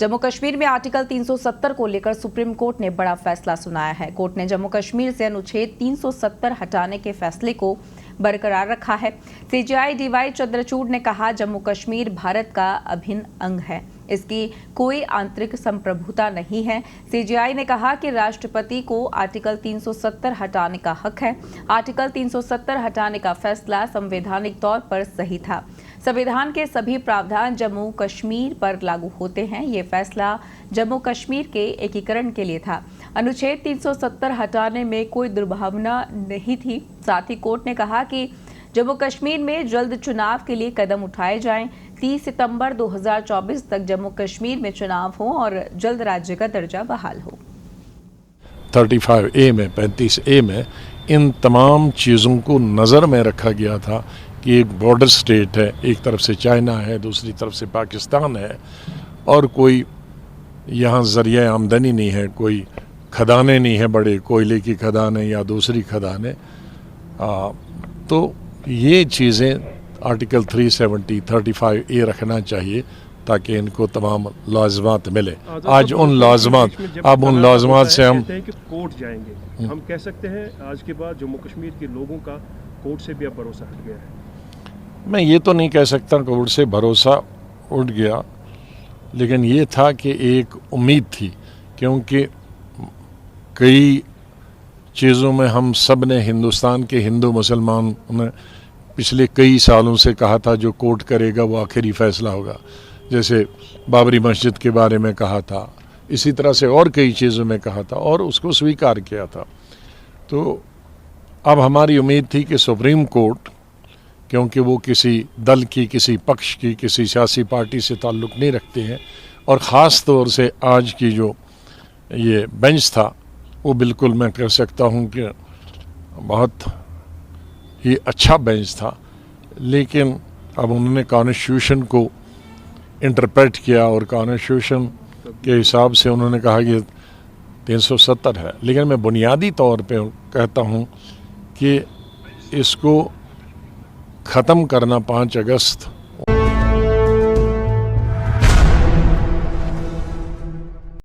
जम्मू कश्मीर में आर्टिकल 370 को लेकर सुप्रीम कोर्ट ने बड़ा फैसला सुनाया है। कोर्ट ने जम्मू कश्मीर से अनुच्छेद 370 हटाने के फैसले को बरकरार रखा है। सीजेआई डीवाई चंद्रचूड़ ने कहा, जम्मू कश्मीर भारत का अभिन्न अंग है, इसकी कोई आंतरिक संप्रभुता नहीं है। सीजेआई ने कहा कि राष्ट्रपति को आर्टिकल 370 हटाने का हक है। आर्टिकल 370 हटाने का फैसला संवैधानिक तौर पर सही था। संविधान के सभी प्रावधान जम्मू कश्मीर पर लागू होते हैं। ये फैसला जम्मू कश्मीर के एकीकरण के लिए था। अनुच्छेद 370 हटाने में कोई दुर्भावना नहीं थी। साथ ही कोर्ट ने कहा कि जम्मू कश्मीर में जल्द चुनाव के लिए कदम उठाए जाएं। 30 सितंबर 2024 तक जम्मू कश्मीर में चुनाव हो और जल्द राज्य का दर्जा बहाल हो। 35A में 35A में इन तमाम चीज़ों को नज़र में रखा गया था कि एक बॉर्डर स्टेट है, एक तरफ से चाइना है, दूसरी तरफ से पाकिस्तान है और कोई यहाँ ज़रिया आमदनी नहीं है, कोई खदानें नहीं है, बड़े कोयले की खदानें या दूसरी खदानें। तो ये चीज़ें आर्टिकल 370 35A रखना चाहिए ताकि इनको तमाम लाज़िमात मिले। आज उन लाज़िमात से हम कोर्ट जाएंगे, हम कह सकते हैं आज के बाद जम्मू कश्मीर के लोगों का कोर्ट से भी अब भरोसा हट गया है। मैं ये तो नहीं कह सकता कोर्ट से भरोसा उठ गया, लेकिन ये था कि एक उम्मीद थी, क्योंकि कई चीज़ों में हम सब ने, हिंदुस्तान के हिंदू मुसलमान ने पिछले कई सालों से कहा था जो कोर्ट करेगा वो आखिरी फैसला होगा। जैसे बाबरी मस्जिद के बारे में कहा था, इसी तरह से और कई चीज़ों में कहा था और उसको स्वीकार किया था। तो अब हमारी उम्मीद थी कि सुप्रीम कोर्ट, क्योंकि वो किसी दल की, किसी पक्ष की, किसी सियासी पार्टी से ताल्लुक़ नहीं रखते हैं और ख़ास तौर से आज की जो ये बेंच था वो बिल्कुल मैं कह सकता हूँ कि बहुत ही अच्छा बेंच था, लेकिन अब उन्होंने कॉन्स्टिट्यूशन को इंटरप्रेट किया और कॉन्स्टिट्यूशन के हिसाब से उन्होंने कहा कि 370 है। लेकिन मैं बुनियादी तौर पे कहता हूँ कि इसको ख़त्म करना 5 अगस्त